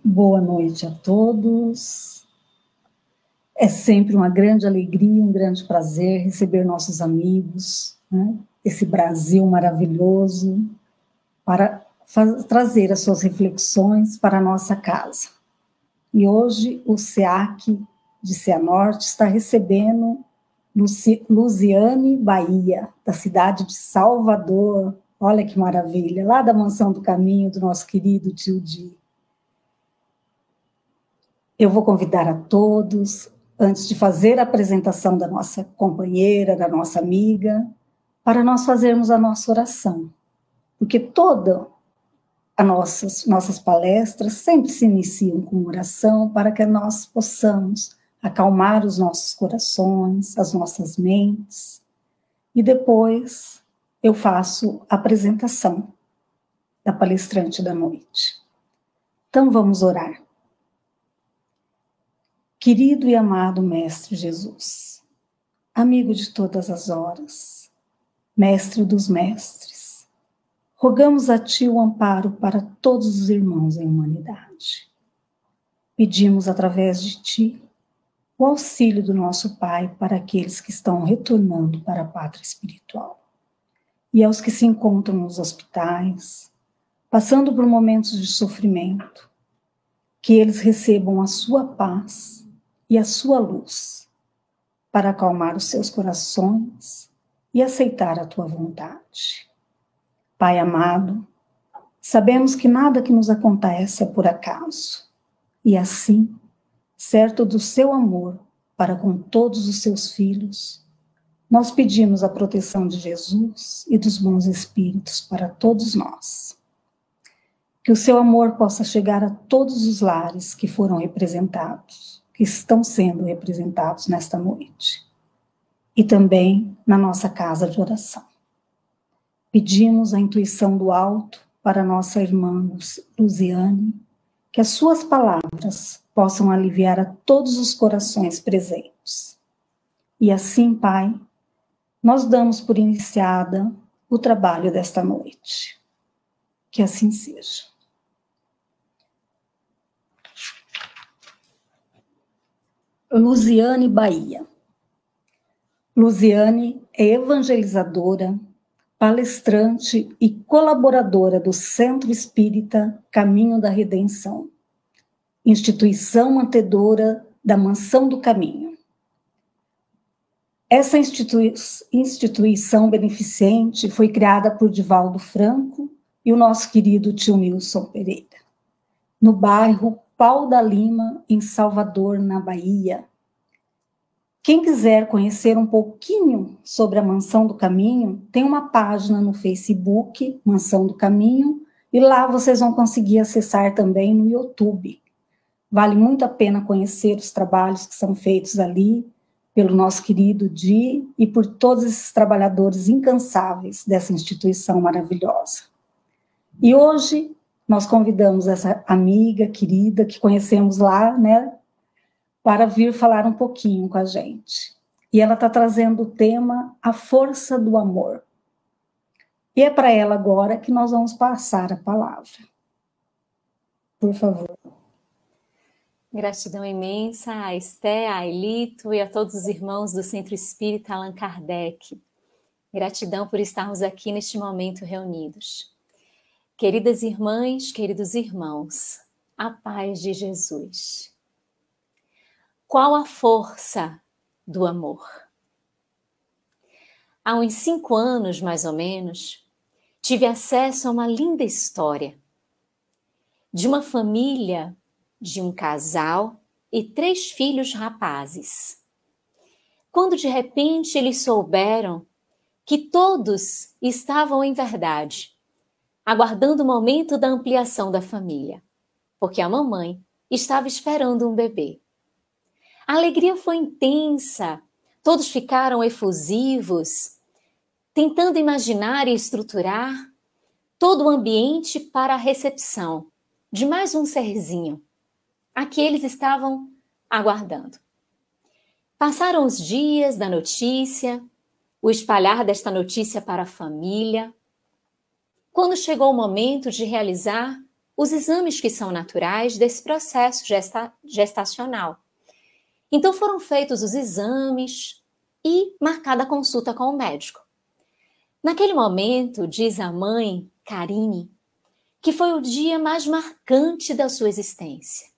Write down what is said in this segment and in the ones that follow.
Boa noite a todos. É sempre uma grande alegria, um grande prazer receber nossos amigos, né? Esse Brasil maravilhoso, para trazer as suas reflexões para a nossa casa. E hoje o SEAC de Cianorte está recebendo Luziane Bahia, da cidade de Salvador. Olha que maravilha, lá da Mansão do Caminho, do nosso querido tio Di. Eu vou convidar a todos, antes de fazer a apresentação da nossa companheira, da nossa amiga, para nós fazermos a nossa oração. Porque todas as nossas palestras sempre se iniciam com oração para que nós possamos acalmar os nossos corações, as nossas mentes. E depois eu faço a apresentação da palestrante da noite. Então vamos orar. Querido e amado Mestre Jesus, amigo de todas as horas, Mestre dos mestres, rogamos a Ti o amparo para todos os irmãos em humanidade. Pedimos através de Ti o auxílio do nosso Pai para aqueles que estão retornando para a pátria espiritual e aos que se encontram nos hospitais, passando por momentos de sofrimento, que eles recebam a Sua paz e a sua luz, para acalmar os seus corações e aceitar a tua vontade. Pai amado, sabemos que nada que nos acontece é por acaso, e assim, certo do seu amor para com todos os seus filhos, nós pedimos a proteção de Jesus e dos bons espíritos para todos nós. Que o seu amor possa chegar a todos os lares que foram representados, que estão sendo representados nesta noite, e também na nossa casa de oração. Pedimos a intuição do alto para nossa irmã Luziane, que as suas palavras possam aliviar a todos os corações presentes. E assim, Pai, nós damos por iniciada o trabalho desta noite. Que assim seja. Luziane Bahia. Luziane é evangelizadora, palestrante e colaboradora do Centro Espírita Caminho da Redenção, instituição mantedora da Mansão do Caminho. Essa instituição beneficente foi criada por Divaldo Franco e o nosso querido tio Nilson Pereira, no bairro Pau da Lima, em Salvador, na Bahia. Quem quiser conhecer um pouquinho sobre a Mansão do Caminho, tem uma página no Facebook, Mansão do Caminho, e lá vocês vão conseguir acessar também no YouTube. Vale muito a pena conhecer os trabalhos que são feitos ali, pelo nosso querido Di e por todos esses trabalhadores incansáveis dessa instituição maravilhosa. E hoje nós convidamos essa amiga querida que conhecemos lá, né, para vir falar um pouquinho com a gente. E ela está trazendo o tema A Força do Amor. E é para ela agora que nós vamos passar a palavra. Por favor. Gratidão imensa a Esté, a Ailito e a todos os irmãos do Centro Espírita Allan Kardec. Gratidão por estarmos aqui neste momento reunidos. Queridas irmãs, queridos irmãos, a paz de Jesus. Qual a força do amor? Há uns 5 anos, mais ou menos, tive acesso a uma linda história de uma família, de um casal e 3 filhos rapazes. Quando de repente eles souberam que todos estavam em verdade aguardando o momento da ampliação da família, porque a mamãe estava esperando um bebê. A alegria foi intensa, todos ficaram efusivos, tentando imaginar e estruturar todo o ambiente para a recepção de mais um serzinho, a que eles estavam aguardando. Passaram os dias da notícia, o espalhar desta notícia para a família. Quando chegou o momento de realizar os exames que são naturais desse processo gestacional. Então foram feitos os exames e marcada a consulta com o médico. Naquele momento, diz a mãe, Karine, que foi o dia mais marcante da sua existência,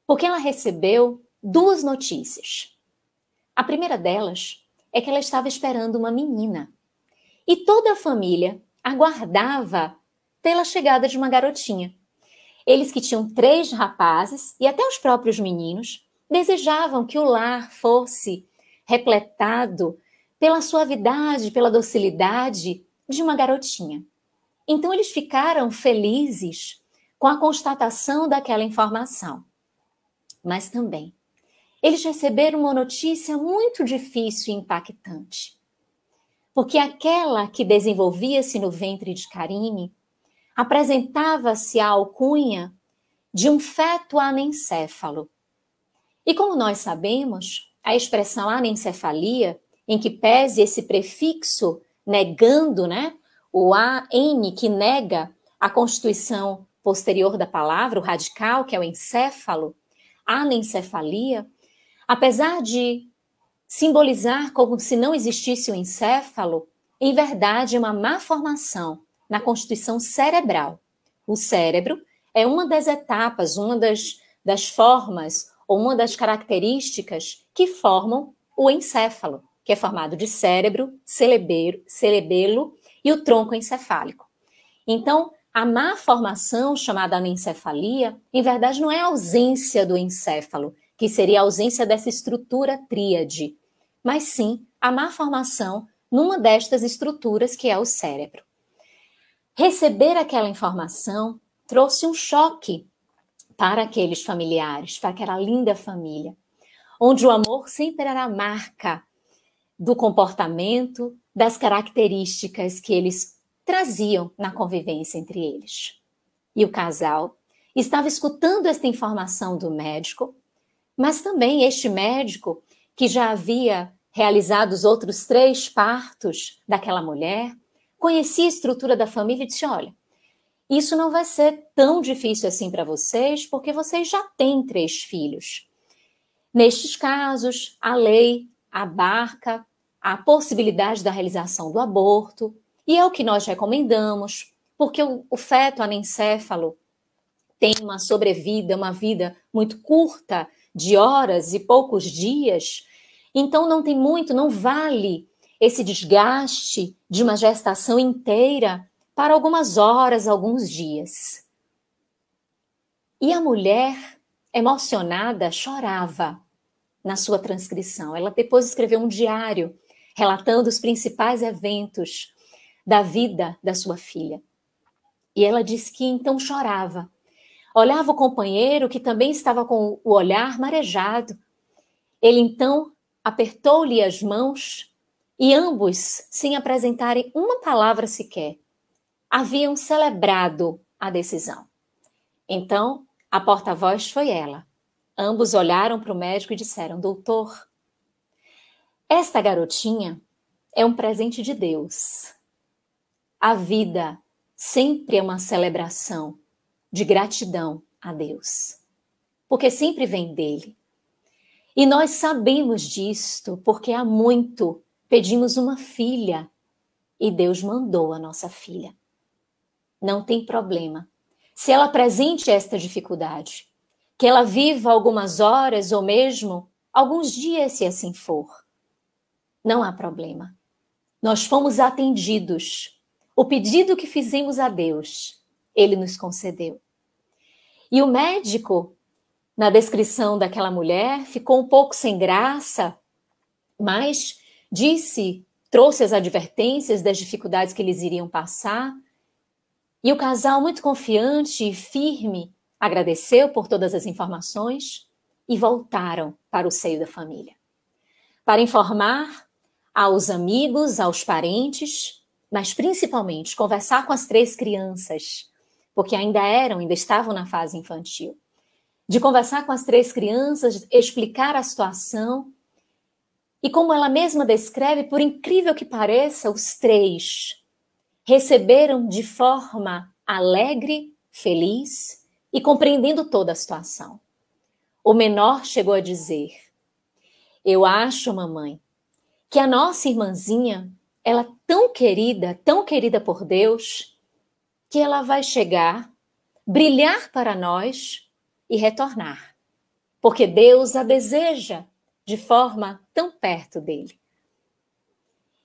porque ela recebeu 2 notícias. A primeira delas é que ela estava esperando uma menina e toda a família aguardava pela chegada de uma garotinha. Eles que tinham 3 rapazes e até os próprios meninos desejavam que o lar fosse repletado pela suavidade, pela docilidade de uma garotinha. Então eles ficaram felizes com a constatação daquela informação. Mas também, eles receberam uma notícia muito difícil e impactante. Porque aquela que desenvolvia-se no ventre de Karine apresentava-se a alcunha de um feto anencéfalo. E como nós sabemos, a expressão anencefalia, em que pese esse prefixo negando, o AN, que nega a constituição posterior da palavra, o radical, que é o encéfalo, anencefalia, apesar de simbolizar como se não existisse o encéfalo, em verdade é uma má formação na constituição cerebral. O cérebro é uma das etapas, uma das formas ou uma das características que formam o encéfalo, que é formado de cérebro, cerebelo e o tronco encefálico. Então, a má formação, chamada anencefalia, em verdade não é a ausência do encéfalo, que seria a ausência dessa estrutura tríade, mas sim a má formação numa destas estruturas que é o cérebro. Receber aquela informação trouxe um choque para aqueles familiares, para aquela linda família, onde o amor sempre era a marca do comportamento, das características que eles traziam na convivência entre eles. E o casal estava escutando esta informação do médico, mas também este médico, que já havia realizado os outros 3 partos daquela mulher, conhecia a estrutura da família e disse, olha, isso não vai ser tão difícil assim para vocês, porque vocês já têm 3 filhos. Nestes casos, a lei abarca a possibilidade da realização do aborto, e é o que nós recomendamos, porque o feto anencéfalo tem uma sobrevida, uma vida muito curta, de horas e poucos dias, então não tem muito, não vale esse desgaste de uma gestação inteira para algumas horas, alguns dias. E a mulher, emocionada, chorava na sua transcrição. Ela depois escreveu um diário relatando os principais eventos da vida da sua filha. E ela disse que então chorava. Olhava o companheiro que também estava com o olhar marejado. Ele então apertou-lhe as mãos e ambos, sem apresentarem uma palavra sequer, haviam celebrado a decisão. Então, a porta-voz foi ela. Ambos olharam para o médico e disseram, doutor, esta garotinha é um presente de Deus. A vida sempre é uma celebração de gratidão a Deus, porque sempre vem dele. E nós sabemos disto, porque há muito pedimos uma filha e Deus mandou a nossa filha. Não tem problema. Se ela apresente esta dificuldade, que ela viva algumas horas ou mesmo alguns dias, se assim for, não há problema. Nós fomos atendidos. O pedido que fizemos a Deus, Ele nos concedeu. E o médico, na descrição daquela mulher, ficou um pouco sem graça, mas trouxe as advertências das dificuldades que eles iriam passar. E o casal, muito confiante e firme, agradeceu por todas as informações e voltaram para o seio da família, para informar aos amigos, aos parentes, mas principalmente conversar com as 3 crianças, porque ainda estavam na fase infantil, de conversar com as 3 crianças, explicar a situação. E como ela mesma descreve, por incrível que pareça, os 3 receberam de forma alegre, feliz e compreendendo toda a situação. O menor chegou a dizer: eu acho, mamãe, que a nossa irmãzinha, ela é tão querida por Deus, que ela vai chegar, brilhar para nós e retornar, porque Deus a deseja de forma tão perto dele.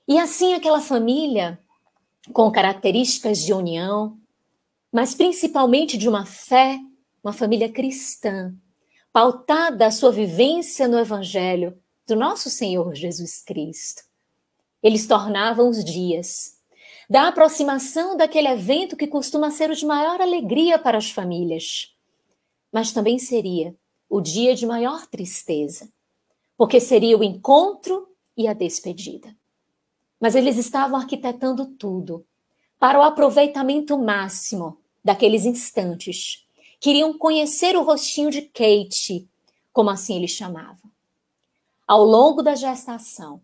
E assim aquela família, com características de união, mas principalmente de uma fé, uma família cristã, pautada a sua vivência no Evangelho do nosso Senhor Jesus Cristo. Eles tornavam os dias da aproximação daquele evento que costuma ser o de maior alegria para as famílias, mas também seria o dia de maior tristeza, porque seria o encontro e a despedida. Mas eles estavam arquitetando tudo para o aproveitamento máximo daqueles instantes. Queriam conhecer o rostinho de Kate, como assim eles chamavam. Ao longo da gestação,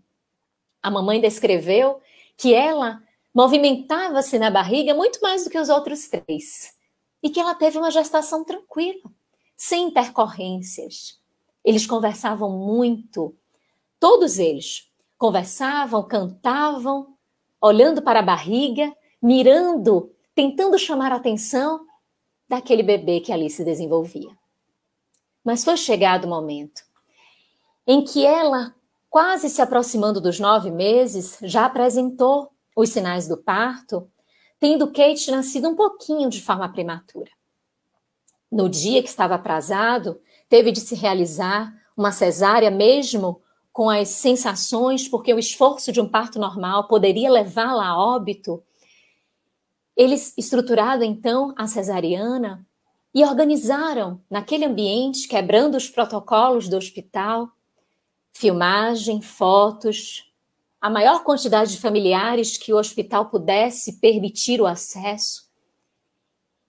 a mamãe descreveu que ela movimentava-se na barriga muito mais do que os outros três e que ela teve uma gestação tranquila, sem intercorrências. Eles conversavam muito, todos eles conversavam, cantavam, olhando para a barriga, mirando, tentando chamar a atenção daquele bebê que ali se desenvolvia. Mas foi chegado o momento em que ela, quase se aproximando dos 9 meses, já apresentou os sinais do parto, tendo Kate nascido um pouquinho de forma prematura. No dia que estava aprazado, teve de se realizar uma cesárea mesmo com as sensações, porque o esforço de um parto normal poderia levá-la a óbito. Eles estruturaram então a cesariana e organizaram naquele ambiente, quebrando os protocolos do hospital, filmagem, fotos, a maior quantidade de familiares que o hospital pudesse permitir o acesso.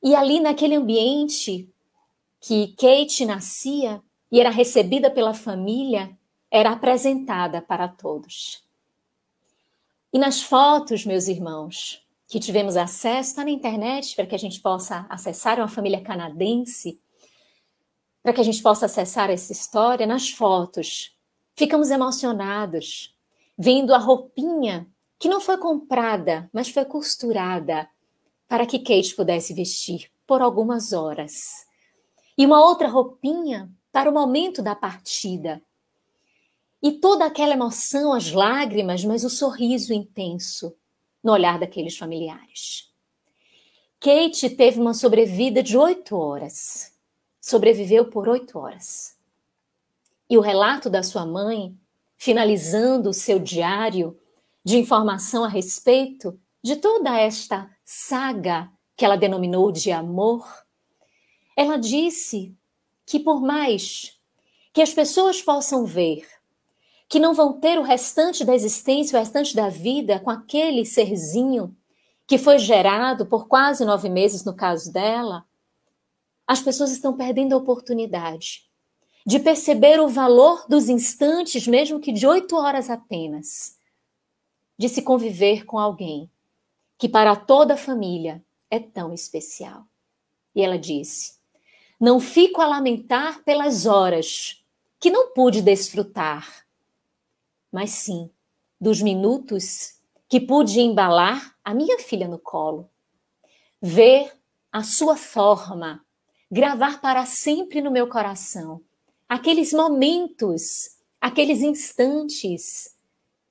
E ali naquele ambiente que Kate nascia e era recebida pela família, era apresentada para todos. E nas fotos, meus irmãos, que tivemos acesso, está na internet para que a gente possa acessar, uma família canadense, para que a gente possa acessar essa história, nas fotos, ficamos emocionados, vendo a roupinha que não foi comprada, mas foi costurada para que Kate pudesse vestir por algumas horas. E uma outra roupinha para o momento da partida. E toda aquela emoção, as lágrimas, mas o sorriso intenso no olhar daqueles familiares. Kate teve uma sobrevida de 8 horas. Sobreviveu por 8 horas. E o relato da sua mãe, finalizando o seu diário de informação a respeito de toda esta saga que ela denominou de amor, ela disse que por mais que as pessoas possam ver que não vão ter o restante da existência, o restante da vida com aquele serzinho que foi gerado por quase 9 meses no caso dela, as pessoas estão perdendo a oportunidade de perceber o valor dos instantes, mesmo que de 8 horas apenas, de se conviver com alguém que para toda a família é tão especial. E ela disse: não fico a lamentar pelas horas que não pude desfrutar, mas sim dos minutos que pude embalar a minha filha no colo, ver a sua forma, gravar para sempre no meu coração aqueles momentos, aqueles instantes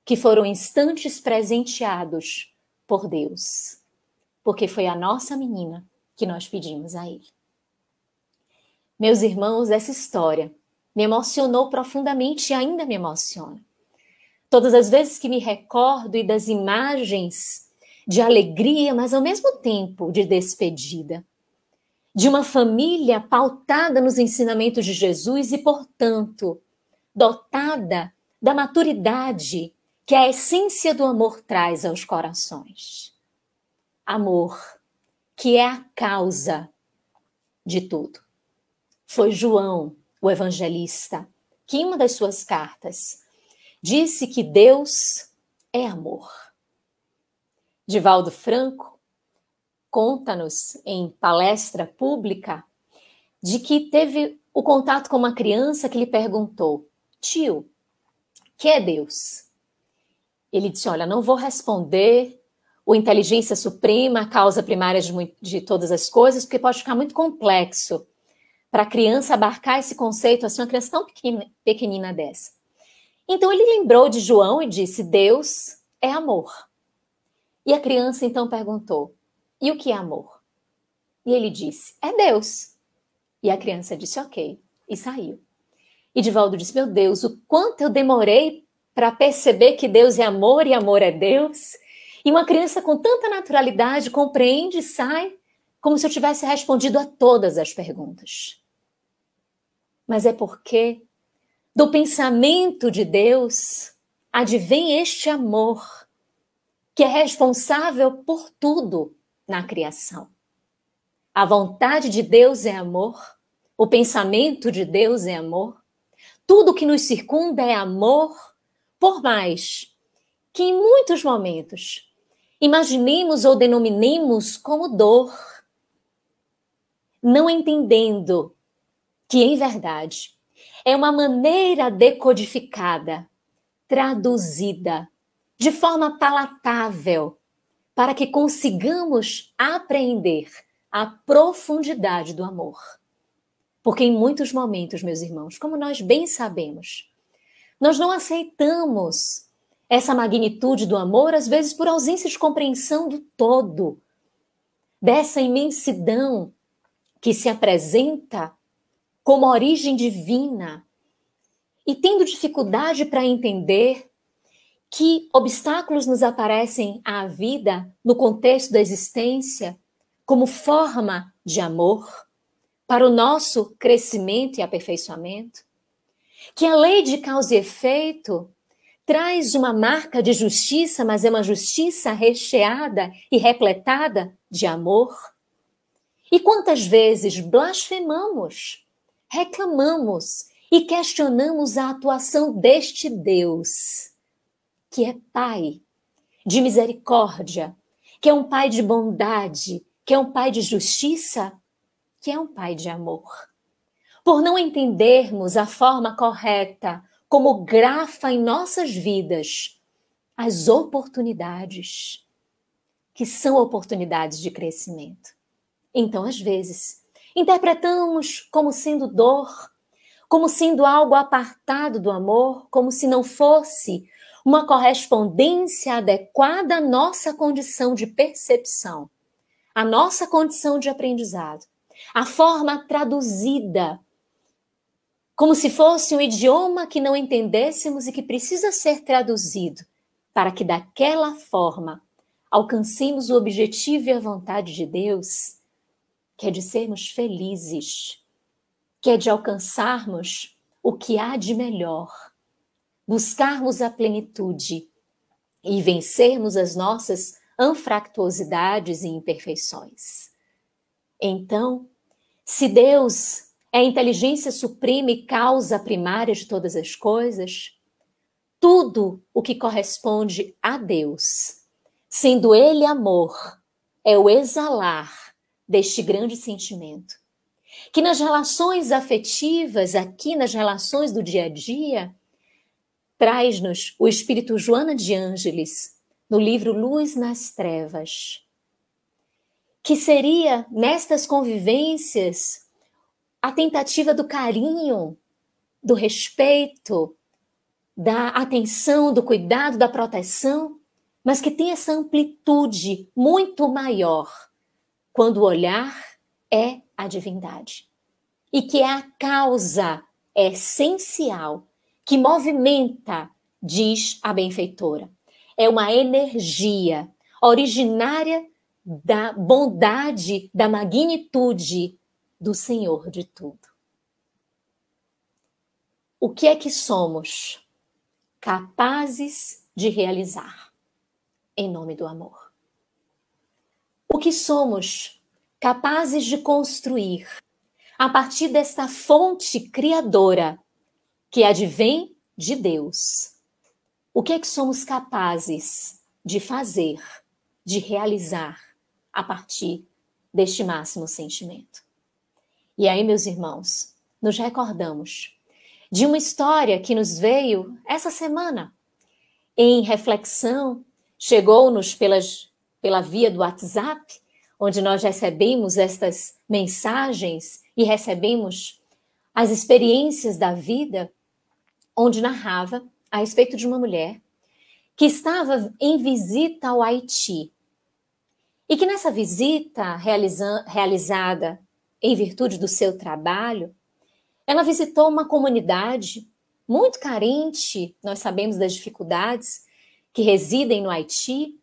que foram instantes presenteados por Deus, porque foi a nossa menina que nós pedimos a Ele. Meus irmãos, essa história me emocionou profundamente e ainda me emociona. Todas as vezes que me recordo e das imagens de alegria, mas ao mesmo tempo de despedida, de uma família pautada nos ensinamentos de Jesus e, portanto, dotada da maturidade que a essência do amor traz aos corações. Amor, que é a causa de tudo. Foi João, o evangelista, que em uma das suas cartas disse que Deus é amor. Divaldo Franco, conta-nos em palestra pública de que teve o contato com uma criança que lhe perguntou: tio, que é Deus? Ele disse: olha, não vou responder o inteligência suprema, a causa primária de todas as coisas, porque pode ficar muito complexo para a criança abarcar esse conceito, assim, uma criança tão pequenina dessa. Então ele lembrou de João e disse: Deus é amor. E a criança então perguntou: e o que é amor? E ele disse: é Deus. E a criança disse: ok, e saiu. E Divaldo disse: meu Deus, o quanto eu demorei para perceber que Deus é amor e amor é Deus. E uma criança com tanta naturalidade compreende e sai como se eu tivesse respondido a todas as perguntas. Mas é porque do pensamento de Deus advém este amor que é responsável por tudo na criação. A vontade de Deus é amor, o pensamento de Deus é amor, tudo que nos circunda é amor, por mais que em muitos momentos imaginemos ou denominemos como dor, não entendendo que, em verdade, é uma maneira decodificada, traduzida, de forma palatável, para que consigamos apreender a profundidade do amor. Porque em muitos momentos, meus irmãos, como nós bem sabemos, nós não aceitamos essa magnitude do amor, às vezes por ausência de compreensão do todo, dessa imensidão que se apresenta como origem divina, e tendo dificuldade para entender que obstáculos nos aparecem à vida no contexto da existência como forma de amor para o nosso crescimento e aperfeiçoamento, que a lei de causa e efeito traz uma marca de justiça, mas é uma justiça recheada e repletada de amor. E quantas vezes blasfemamos, reclamamos e questionamos a atuação deste Deus, que é Pai de misericórdia, que é um Pai de bondade, que é um Pai de justiça, que é um Pai de amor. Por não entendermos a forma correta como grafa em nossas vidas as oportunidades, que são oportunidades de crescimento. Então, às vezes, interpretamos como sendo dor, como sendo algo apartado do amor, como se não fosse uma correspondência adequada à nossa condição de percepção, à nossa condição de aprendizado, a forma traduzida, como se fosse um idioma que não entendêssemos e que precisa ser traduzido para que daquela forma alcancemos o objetivo e a vontade de Deus, que é de sermos felizes, que é de alcançarmos o que há de melhor, buscarmos a plenitude e vencermos as nossas anfractuosidades e imperfeições. Então, se Deus é a inteligência suprema e causa primária de todas as coisas, tudo o que corresponde a Deus, sendo Ele amor, é o exalar deste grande sentimento, que nas relações afetivas, aqui nas relações do dia a dia, traz-nos o Espírito Joana de Ângeles, no livro Luz nas Trevas, que seria, nestas convivências, a tentativa do carinho, do respeito, da atenção, do cuidado, da proteção, mas que tem essa amplitude muito maior quando o olhar é a divindade. E que é a causa essencial que movimenta, diz a benfeitora. É uma energia originária da bondade, da magnitude do Senhor de tudo. O que é que somos capazes de realizar em nome do amor? O que somos capazes de construir a partir desta fonte criadora que advém de Deus? O que é que somos capazes de fazer, de realizar a partir deste máximo sentimento. E aí, meus irmãos, nos recordamos de uma história que nos veio essa semana em reflexão, chegou-nos pela via do WhatsApp, onde nós recebemos estas mensagens e recebemos as experiências da vida, onde narrava a respeito de uma mulher que estava em visita ao Haiti e que nessa visita realizada em virtude do seu trabalho, ela visitou uma comunidade muito carente, nós sabemos das dificuldades que residem no Haiti,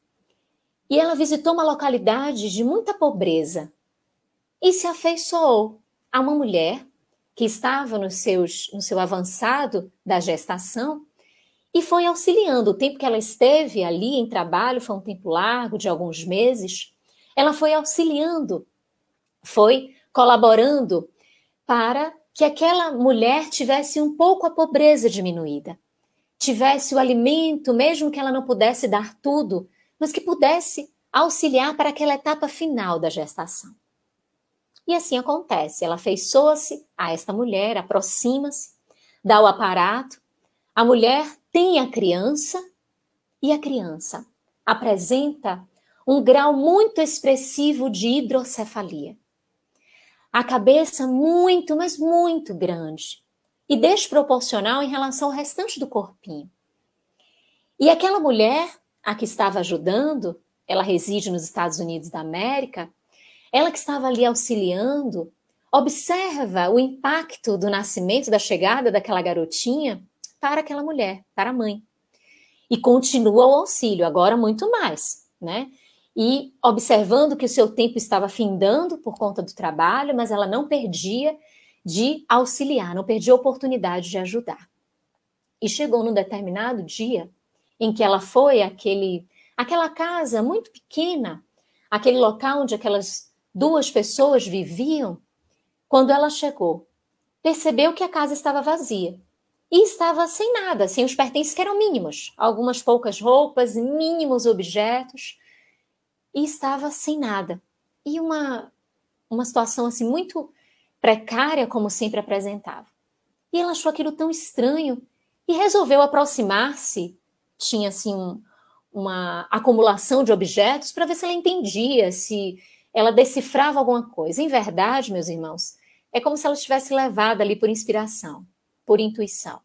e ela visitou uma localidade de muita pobreza e se afeiçoou a uma mulher que estava no seu avançado da gestação e foi auxiliando. O tempo que ela esteve ali em trabalho foi um tempo largo, de alguns meses. Ela foi auxiliando, foi colaborando para que aquela mulher tivesse um pouco a pobreza diminuída, tivesse o alimento, mesmo que ela não pudesse dar tudo, mas que pudesse auxiliar para aquela etapa final da gestação. E assim acontece, ela afeiçoa-se a esta mulher, aproxima-se, dá o aparato, a mulher tem a criança e a criança apresenta um grau muito expressivo de hidrocefalia. A cabeça muito, mas muito grande e desproporcional em relação ao restante do corpinho. E aquela mulher, a que estava ajudando, ela reside nos Estados Unidos da América, ela que estava ali auxiliando, observa o impacto do nascimento, da chegada daquela garotinha para aquela mulher, para a mãe. E continua o auxílio, agora muito mais, né? E observando que o seu tempo estava findando por conta do trabalho, mas ela não perdia de auxiliar, não perdia a oportunidade de ajudar. E chegou num determinado dia em que ela foi àquela casa muito pequena, aquele local onde aquelas duas pessoas viviam. Quando ela chegou, percebeu que a casa estava vazia e estava sem nada, sem os pertences que eram mínimos, algumas poucas roupas, mínimos objetos, e estava sem nada. E uma situação assim muito precária, como sempre apresentava. E ela achou aquilo tão estranho e resolveu aproximar-se. Tinha assim uma acumulação de objetos para ver se ela entendia, se ela decifrava alguma coisa. Em verdade, meus irmãos, é como se ela estivesse levada ali por inspiração, por intuição.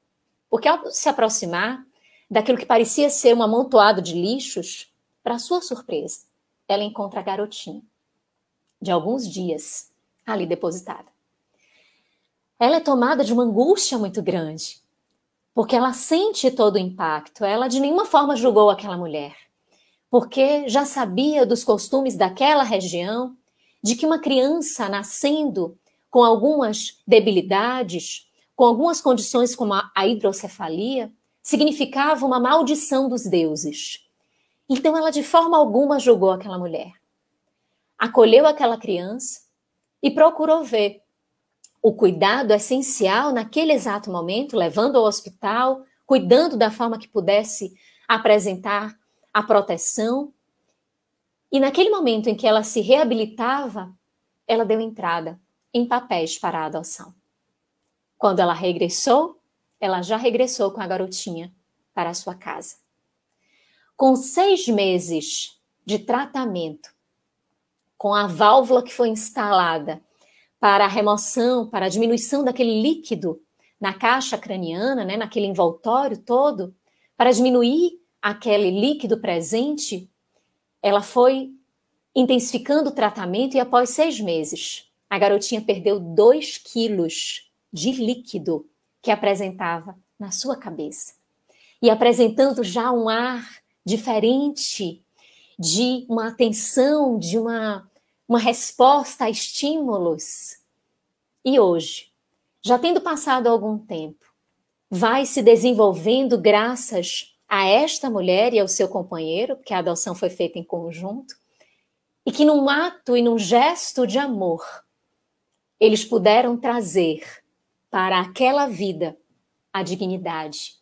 Porque ao se aproximar daquilo que parecia ser um amontoado de lixos, para sua surpresa, ela encontra a garotinha, de alguns dias, ali depositada. Ela é tomada de uma angústia muito grande, porque ela sente todo o impacto. Ela de nenhuma forma julgou aquela mulher, porque já sabia dos costumes daquela região, de que uma criança nascendo com algumas debilidades, com algumas condições como a hidrocefalia, significava uma maldição dos deuses. Então ela de forma alguma julgou aquela mulher. Acolheu aquela criança e procurou ver o cuidado essencial naquele exato momento, levando ao hospital, cuidando da forma que pudesse apresentar a proteção. E naquele momento em que ela se reabilitava, ela deu entrada em papéis para a adoção. Quando ela regressou, ela já regressou com a garotinha para a sua casa. Com 6 meses de tratamento, com a válvula que foi instalada para a remoção, para a diminuição daquele líquido na caixa craniana, né, naquele envoltório todo, para diminuir aquele líquido presente, ela foi intensificando o tratamento e após 6 meses, a garotinha perdeu 2 quilos de líquido que apresentava na sua cabeça. E apresentando já um ar diferente, de uma atenção, de uma resposta a estímulos. E hoje, já tendo passado algum tempo, vai se desenvolvendo graças a esta mulher e ao seu companheiro, porque a adoção foi feita em conjunto, e que num ato e num gesto de amor, eles puderam trazer para aquela vida a dignidade,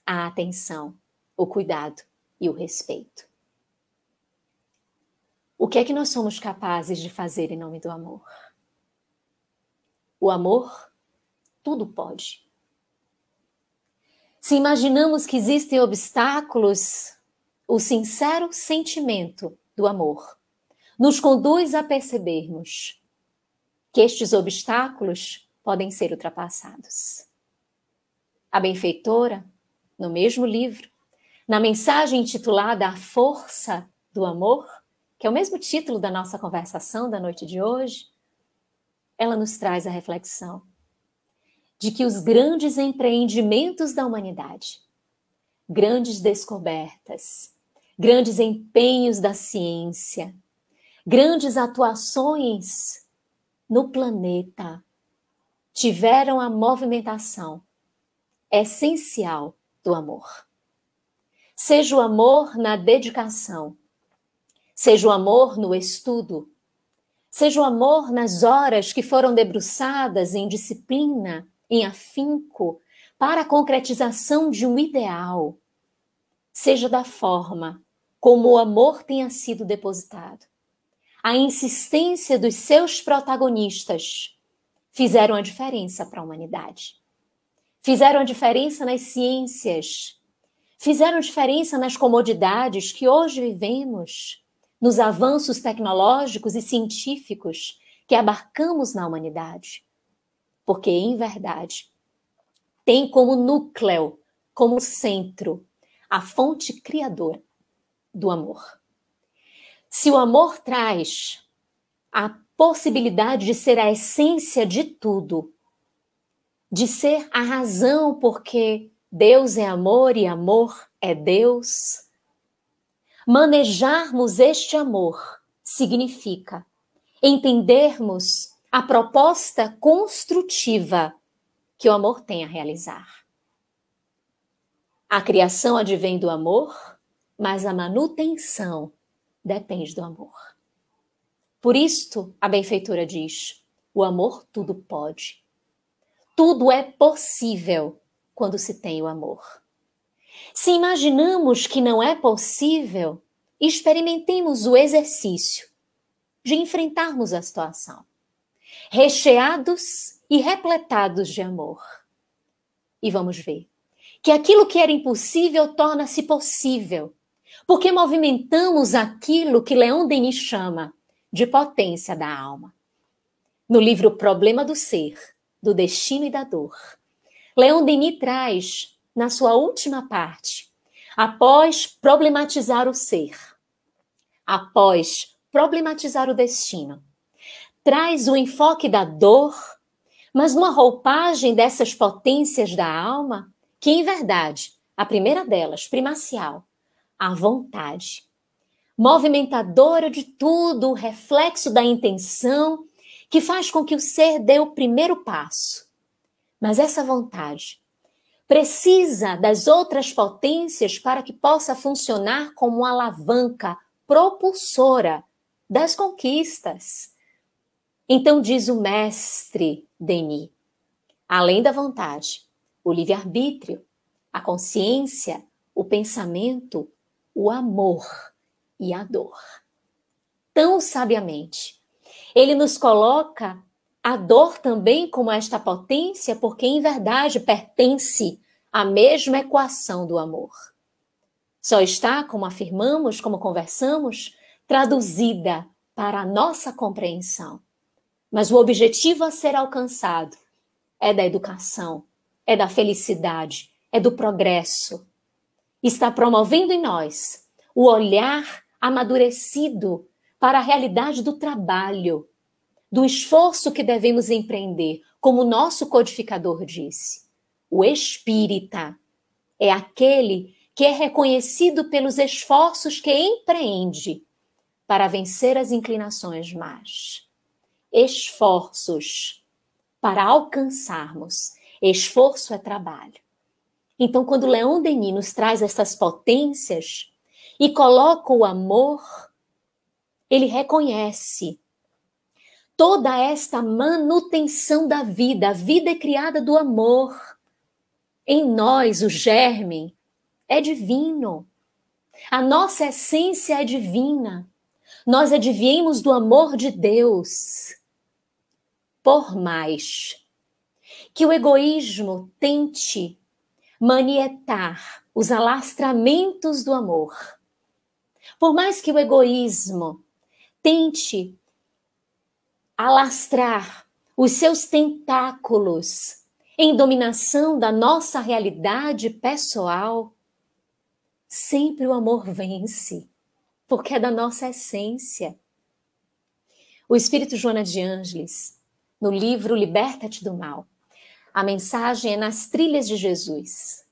a atenção, o cuidado e o respeito. O que é que nós somos capazes de fazer em nome do amor? O amor, tudo pode. Se imaginamos que existem obstáculos, o sincero sentimento do amor nos conduz a percebermos que estes obstáculos podem ser ultrapassados. A benfeitora, no mesmo livro, na mensagem intitulada A Força do Amor, que é o mesmo título da nossa conversação da noite de hoje, ela nos traz a reflexão de que os grandes empreendimentos da humanidade, grandes descobertas, grandes empenhos da ciência, grandes atuações no planeta tiveram a movimentação essencial do amor. Seja o amor na dedicação, seja o amor no estudo, seja o amor nas horas que foram debruçadas em disciplina, em afinco, para a concretização de um ideal, seja da forma como o amor tenha sido depositado. A insistência dos seus protagonistas fizeram a diferença para a humanidade. Fizeram a diferença nas ciências, fizeram diferença nas comodidades que hoje vivemos, nos avanços tecnológicos e científicos que abarcamos na humanidade. Porque, em verdade, tem como núcleo, como centro, a fonte criadora do amor. Se o amor traz a possibilidade de ser a essência de tudo, de ser a razão porque Deus é amor e amor é Deus, manejarmos este amor significa entendermos a proposta construtiva que o amor tem a realizar. A criação advém do amor, mas a manutenção depende do amor. Por isto, a benfeitora diz, o amor tudo pode. Tudo é possível quando se tem o amor. Se imaginamos que não é possível, experimentemos o exercício de enfrentarmos a situação, recheados e repletados de amor. E vamos ver que aquilo que era impossível torna-se possível, porque movimentamos aquilo que Leon Denis chama de potência da alma. No livro Problema do Ser, do Destino e da Dor, Leon Denis traz, na sua última parte, após problematizar o ser, após problematizar o destino, traz o enfoque da dor, mas numa roupagem dessas potências da alma, que em verdade, a primeira delas, primacial, a vontade, movimentadora de tudo, o reflexo da intenção, que faz com que o ser dê o primeiro passo. Mas essa vontade precisa das outras potências para que possa funcionar como uma alavanca propulsora das conquistas. Então diz o mestre Denis, além da vontade, o livre-arbítrio, a consciência, o pensamento, o amor e a dor. Tão sabiamente, ele nos coloca a dor também como esta potência, porque em verdade pertence à mesma equação do amor. Só está, como afirmamos, como conversamos, traduzida para a nossa compreensão. Mas o objetivo a ser alcançado é da educação, é da felicidade, é do progresso. Está promovendo em nós o olhar amadurecido para a realidade do trabalho, do esforço que devemos empreender, como o nosso codificador disse. O espírita é aquele que é reconhecido pelos esforços que empreende para vencer as inclinações más. Esforços para alcançarmos. Esforço é trabalho. Então, quando Leon Denis nos traz essas potências e coloca o amor, ele reconhece toda esta manutenção da vida. A vida é criada do amor. Em nós, o germe é divino. A nossa essência é divina. nós adviemos do amor de Deus. Por mais que o egoísmo tente manietar os alastramentos do amor, por mais que o egoísmo tente alastrar os seus tentáculos em dominação da nossa realidade pessoal, sempre o amor vence, porque é da nossa essência. O Espírito Joana de Ângeles, no livro Liberta-te do Mal, a mensagem é Nas Trilhas de Jesus.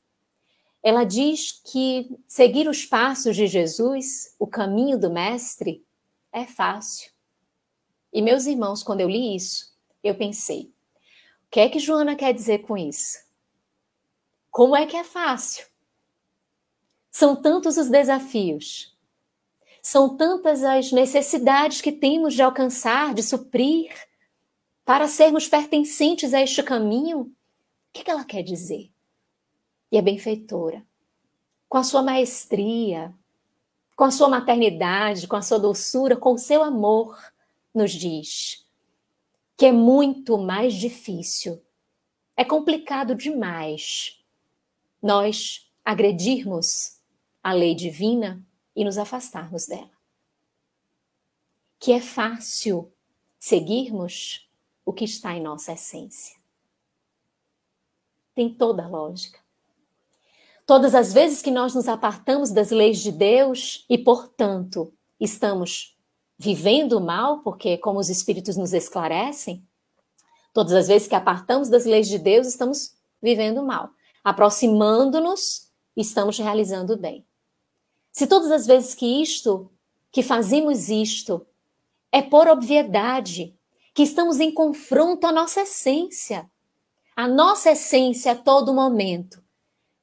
Ela diz que seguir os passos de Jesus, o caminho do Mestre, é fácil. E meus irmãos, quando eu li isso, eu pensei, o que é que Joana quer dizer com isso? Como é que é fácil? São tantos os desafios, são tantas as necessidades que temos de alcançar, de suprir, para sermos pertencentes a este caminho. O que ela quer dizer? E a benfeitora, com a sua maestria, com a sua maternidade, com a sua doçura, com o seu amor, nos diz que é muito mais difícil, é complicado demais nós agredirmos a lei divina e nos afastarmos dela. Que é fácil seguirmos o que está em nossa essência. Tem toda a lógica. Todas as vezes que nós nos apartamos das leis de Deus e, portanto, estamos vivendo o mal, porque como os Espíritos nos esclarecem, todas as vezes que apartamos das leis de Deus, estamos vivendo o mal. Aproximando-nos, estamos realizando o bem. Se todas as vezes que fazemos isto, é por obviedade, que estamos em confronto à nossa essência. A nossa essência a todo momento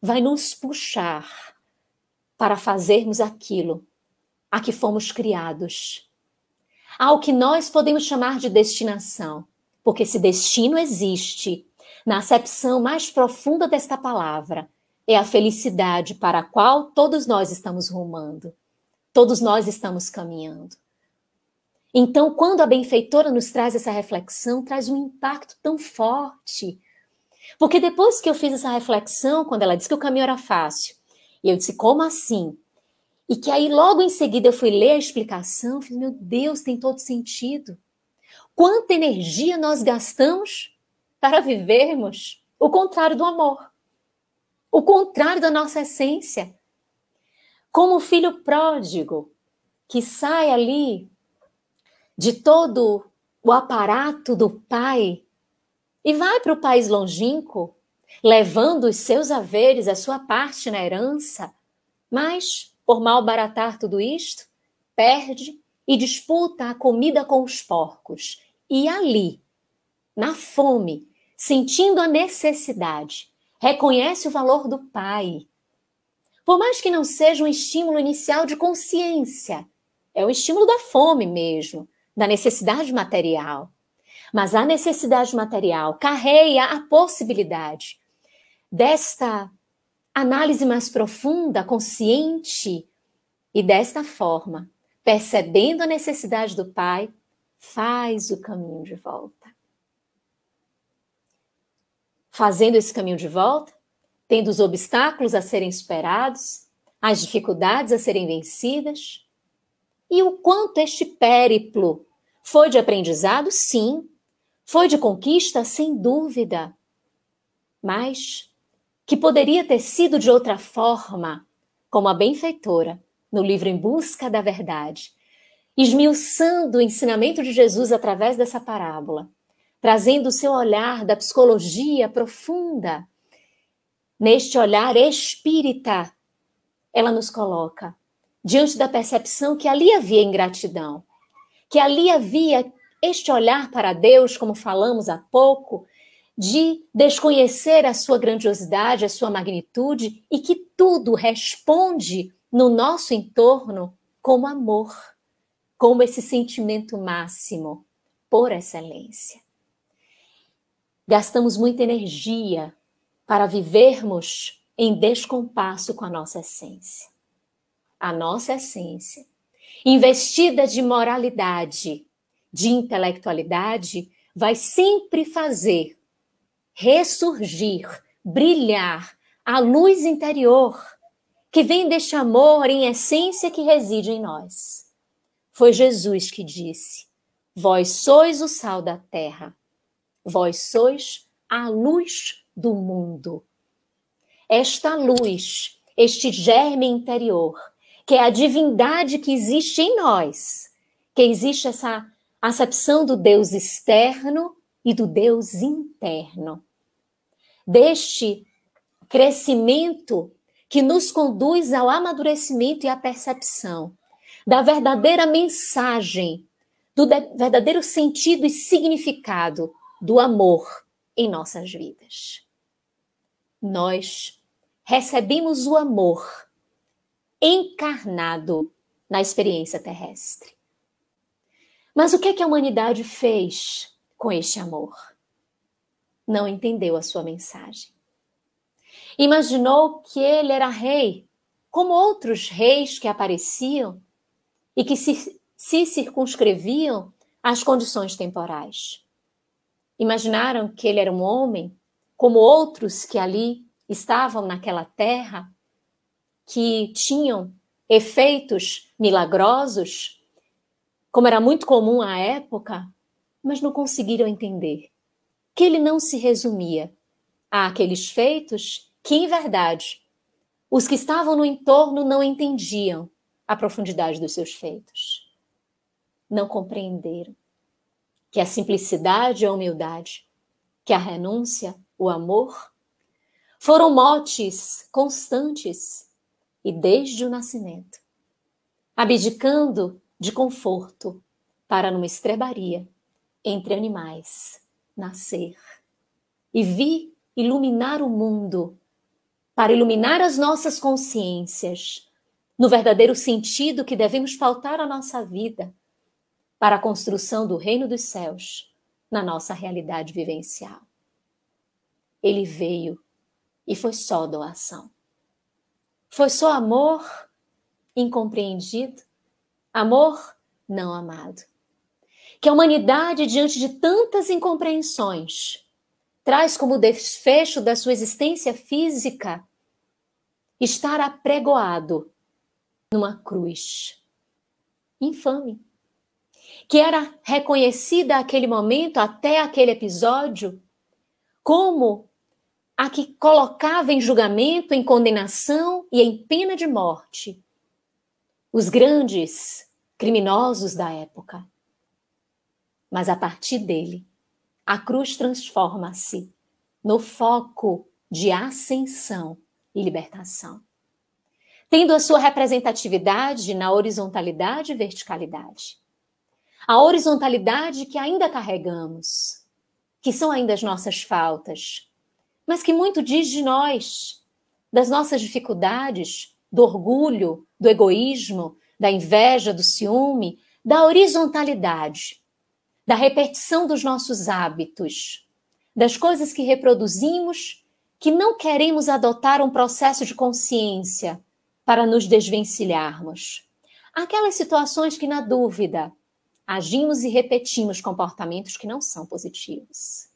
vai nos puxar para fazermos aquilo a que fomos criados. Ao que nós podemos chamar de destinação. Porque se destino existe, na acepção mais profunda desta palavra, é a felicidade para a qual todos nós estamos rumando. Todos nós estamos caminhando. Então, quando a benfeitora nos traz essa reflexão, traz um impacto tão forte. Porque depois que eu fiz essa reflexão, quando ela disse que o caminho era fácil, e eu disse, como assim? E que aí logo em seguida eu fui ler a explicação, eu falei, meu Deus, tem todo sentido. Quanta energia nós gastamos para vivermos o contrário do amor. O contrário da nossa essência. Como o filho pródigo que sai ali de todo o aparato do pai e vai para o país longínquo, levando os seus haveres, a sua parte na herança, mas, por malbaratar tudo isto, perde e disputa a comida com os porcos. E ali, na fome, sentindo a necessidade, reconhece o valor do pai. Por mais que não seja um estímulo inicial de consciência, é o estímulo da fome mesmo, da necessidade material. Mas a necessidade material carrega a possibilidade desta análise mais profunda, consciente, e desta forma, percebendo a necessidade do pai, faz o caminho de volta. Fazendo esse caminho de volta, tendo os obstáculos a serem superados, as dificuldades a serem vencidas, e o quanto este périplo foi de aprendizado, sim, foi de conquista, sem dúvida, mas que poderia ter sido de outra forma, como a benfeitora, no livro Em Busca da Verdade, esmiuçando o ensinamento de Jesus através dessa parábola, trazendo o seu olhar da psicologia profunda. Neste olhar espírita, ela nos coloca diante da percepção que ali havia ingratidão, que ali havia este olhar para Deus, como falamos há pouco, de desconhecer a sua grandiosidade, a sua magnitude, e que tudo responde no nosso entorno como amor, como esse sentimento máximo, por excelência. Gastamos muita energia para vivermos em descompasso com a nossa essência. A nossa essência investida de moralidade, de intelectualidade, vai sempre fazer ressurgir, brilhar a luz interior que vem deste amor em essência que reside em nós. Foi Jesus que disse: vós sois o sal da terra, vós sois a luz do mundo. Esta luz, este germe interior, que é a divindade que existe em nós, que existe essa acepção do Deus externo e do Deus interno. Deste crescimento que nos conduz ao amadurecimento e à percepção da verdadeira mensagem, do verdadeiro sentido e significado do amor em nossas vidas. Nós recebemos o amor encarnado na experiência terrestre. Mas o que é que a humanidade fez com este amor? Não entendeu a sua mensagem. Imaginou que ele era rei, como outros reis que apareciam e que se circunscreviam às condições temporais. Imaginaram que ele era um homem, como outros que ali estavam naquela terra, que tinham efeitos milagrosos, como era muito comum à época, mas não conseguiram entender que ele não se resumia àqueles feitos que, em verdade, os que estavam no entorno não entendiam a profundidade dos seus feitos. Não compreenderam que a simplicidade e a humildade, que a renúncia, o amor, foram motes constantes e desde o nascimento, abdicando de conforto para numa estrebaria entre animais nascer e vir iluminar o mundo, para iluminar as nossas consciências no verdadeiro sentido que devemos pautar a nossa vida para a construção do reino dos céus na nossa realidade vivencial. Ele veio e foi só doação. Foi só amor incompreendido, amor não amado. Que a humanidade, diante de tantas incompreensões, traz como desfecho da sua existência física estar apregoado numa cruz infame, que era reconhecida naquele momento, até aquele episódio, como a que colocava em julgamento, em condenação e em pena de morte os grandes criminosos da época. Mas a partir dele, a cruz transforma-se no foco de ascensão e libertação, tendo a sua representatividade na horizontalidade e verticalidade. A horizontalidade que ainda carregamos, que são ainda as nossas faltas, mas que muito diz de nós, das nossas dificuldades, do orgulho, do egoísmo, da inveja, do ciúme, da horizontalidade, da repetição dos nossos hábitos, das coisas que reproduzimos, que não queremos adotar um processo de consciência para nos desvencilharmos. Aquelas situações que, na dúvida, agimos e repetimos comportamentos que não são positivos.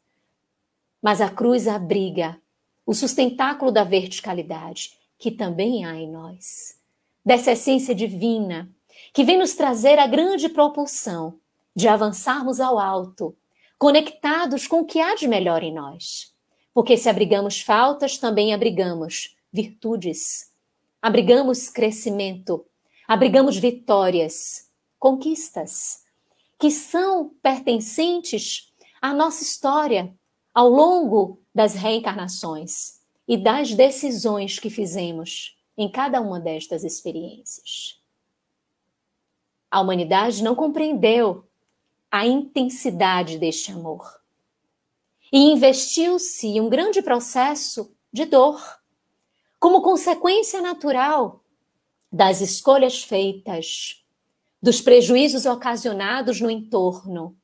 Mas a cruz abriga o sustentáculo da verticalidade, que também há em nós, dessa essência divina, que vem nos trazer a grande propulsão de avançarmos ao alto, conectados com o que há de melhor em nós. Porque se abrigamos faltas, também abrigamos virtudes, abrigamos crescimento, abrigamos vitórias, conquistas, que são pertencentes à nossa história ao longo das reencarnações e das decisões que fizemos em cada uma destas experiências. A humanidade não compreendeu a intensidade deste amor e investiu-se em um grande processo de dor, como consequência natural das escolhas feitas, dos prejuízos ocasionados no entorno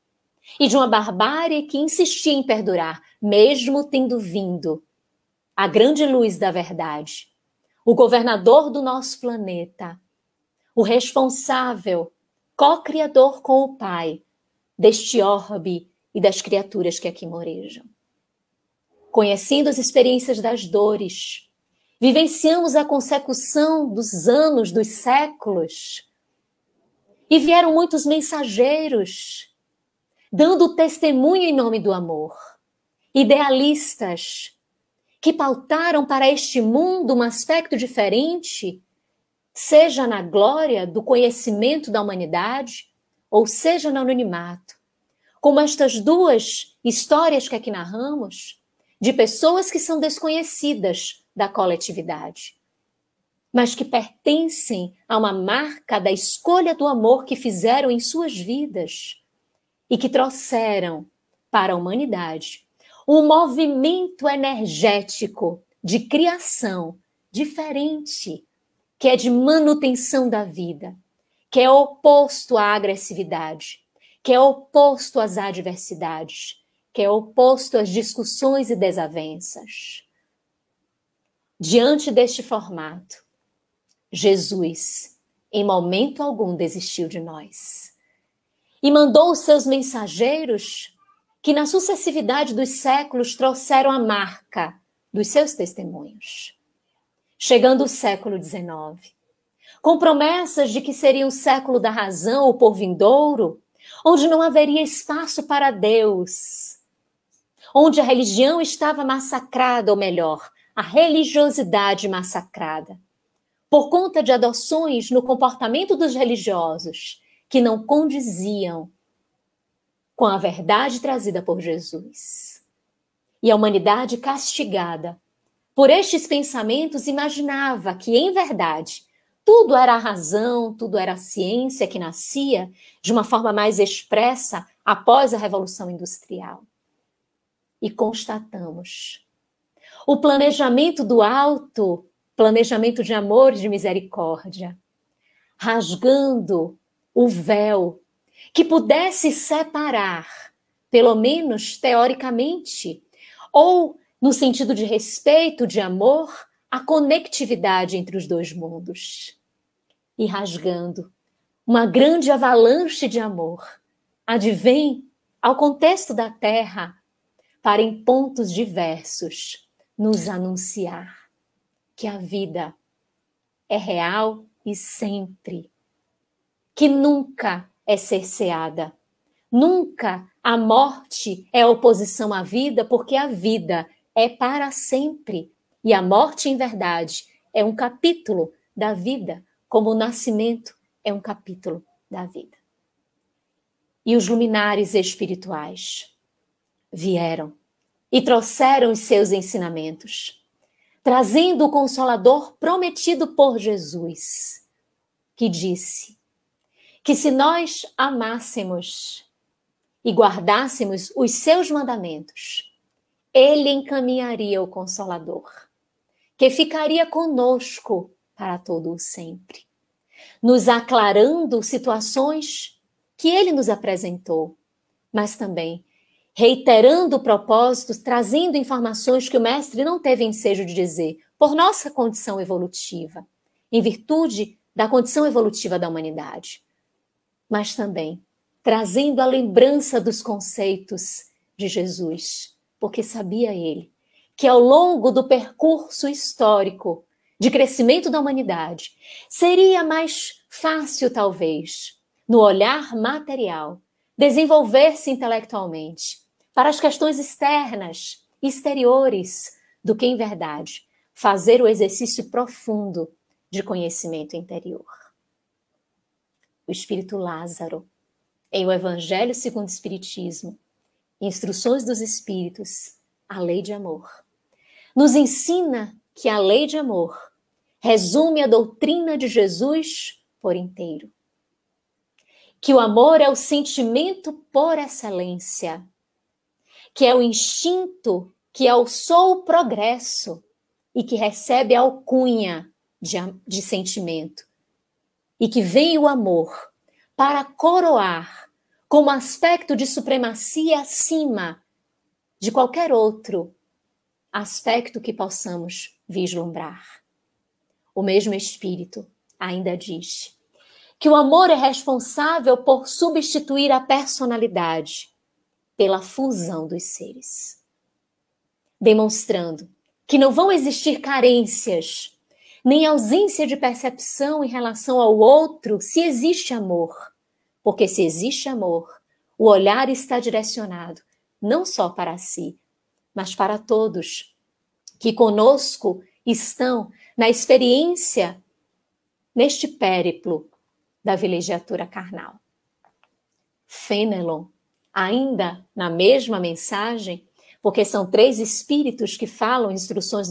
e de uma barbárie que insistia em perdurar, mesmo tendo vindo a grande luz da verdade, o governador do nosso planeta, o responsável, co-criador com o Pai, deste orbe e das criaturas que aqui morejam. Conhecendo as experiências das dores, vivenciamos a consecução dos anos, dos séculos, e vieram muitos mensageiros, dando testemunho em nome do amor, idealistas, que pautaram para este mundo um aspecto diferente, seja na glória do conhecimento da humanidade, ou seja no anonimato, como estas duas histórias que aqui narramos, de pessoas que são desconhecidas da coletividade, mas que pertencem a uma marca da escolha do amor que fizeram em suas vidas e que trouxeram para a humanidade um movimento energético de criação diferente, que é de manutenção da vida, que é oposto à agressividade, que é oposto às adversidades, que é oposto às discussões e desavenças. Diante deste formato, Jesus, em momento algum, desistiu de nós e mandou os seus mensageiros que na sucessividade dos séculos trouxeram a marca dos seus testemunhos. Chegando o século XIX, com promessas de que seria o século da razão, o por vindouro, onde não haveria espaço para Deus, onde a religião estava massacrada, ou melhor, a religiosidade massacrada, por conta de adoções no comportamento dos religiosos que não condiziam com a verdade trazida por Jesus. E a humanidade castigada por estes pensamentos imaginava que, em verdade, tudo era a razão, tudo era a ciência que nascia de uma forma mais expressa após a Revolução Industrial. E constatamos o planejamento do alto, planejamento de amor e de misericórdia, rasgando o véu que pudesse separar, pelo menos teoricamente, ou no sentido de respeito, de amor, a conectividade entre os dois mundos. E rasgando uma grande avalanche de amor, advém ao contexto da Terra para, em pontos diversos, nos anunciar que a vida é real e sempre, que nunca é cerceada, nunca a morte é oposição à vida, porque a vida é para sempre. E a morte, em verdade, é um capítulo da vida, como o nascimento é um capítulo da vida. E os luminares espirituais vieram e trouxeram os seus ensinamentos, trazendo o Consolador prometido por Jesus, que disse que se nós amássemos e guardássemos os seus mandamentos, ele encaminharia o Consolador, que ficaria conosco para todo o sempre, nos aclarando situações que ele nos apresentou, mas também reiterando propósitos, trazendo informações que o mestre não teve ensejo de dizer, por nossa condição evolutiva, em virtude da condição evolutiva da humanidade, mas também trazendo a lembrança dos conceitos de Jesus, porque sabia ele que ao longo do percurso histórico de crescimento da humanidade, seria mais fácil, talvez, no olhar material, desenvolver-se intelectualmente para as questões externas, exteriores, do que, em verdade, fazer o exercício profundo de conhecimento interior. O Espírito Lázaro, em O Evangelho segundo o Espiritismo, Instruções dos Espíritos, a Lei de Amor, nos ensina que a lei de amor resume a doutrina de Jesus por inteiro. Que o amor é o sentimento por excelência, que é o instinto, que é o sou progresso e que recebe a alcunha de sentimento. E que vem o amor para coroar como aspecto de supremacia acima de qualquer outro aspecto que possamos vislumbrar. O mesmo Espírito ainda diz que o amor é responsável por substituir a personalidade pela fusão dos seres, demonstrando que não vão existir carências, nem ausência de percepção em relação ao outro se existe amor. Porque se existe amor, o olhar está direcionado não só para si, mas para todos que conosco estão na experiência, neste périplo da vilegiatura carnal. Fenelon, ainda na mesma mensagem, porque são 3 espíritos que falam instruções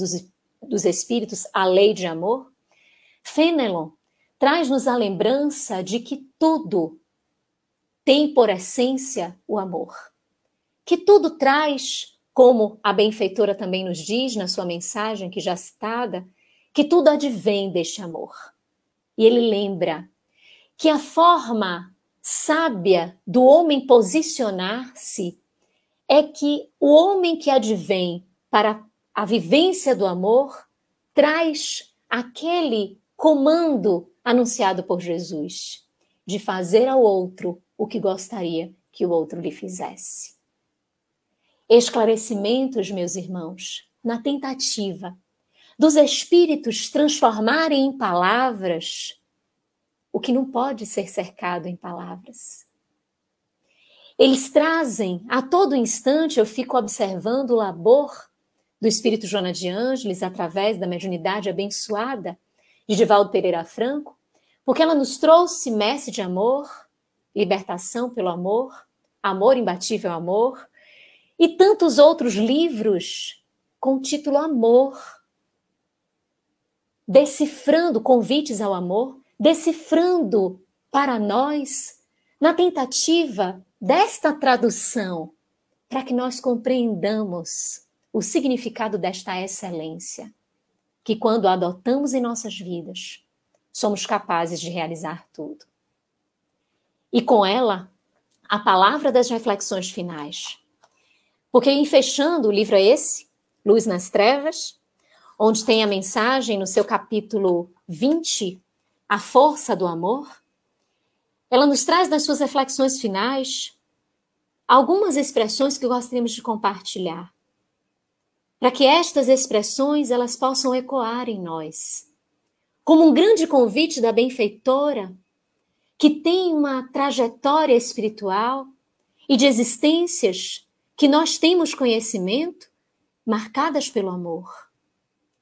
dos espíritos, a lei de amor, Fenelon traz-nos a lembrança de que tudo tem por essência o amor. Que tudo traz, como a benfeitora também nos diz na sua mensagem, que já citada, que tudo advém deste amor. E ele lembra que a forma sábia do homem posicionar-se é que o homem que advém para a vivência do amor traz aquele comando anunciado por Jesus, de fazer ao outro o que gostaria que o outro lhe fizesse. Esclarecimentos, meus irmãos, na tentativa dos espíritos transformarem em palavras o que não pode ser cercado em palavras. Eles trazem, a todo instante, eu fico observando o labor do Espírito Joana de Ângeles através da mediunidade abençoada de Divaldo Pereira Franco, porque ela nos trouxe messe de amor, libertação pelo amor, amor imbatível amor, e tantos outros livros com o título Amor, decifrando convites ao amor, decifrando para nós, na tentativa desta tradução, para que nós compreendamos o significado desta excelência, que quando a adotamos em nossas vidas, somos capazes de realizar tudo. E com ela, a palavra das reflexões finais. Porque em fechando, o livro é esse, Luz nas Trevas, onde tem a mensagem no seu capítulo 20, A Força do Amor. Ela nos traz nas suas reflexões finais algumas expressões que gostaríamos de compartilhar, para que estas expressões elas possam ecoar em nós, como um grande convite da benfeitora, que tem uma trajetória espiritual e de existências que nós temos conhecimento, marcadas pelo amor.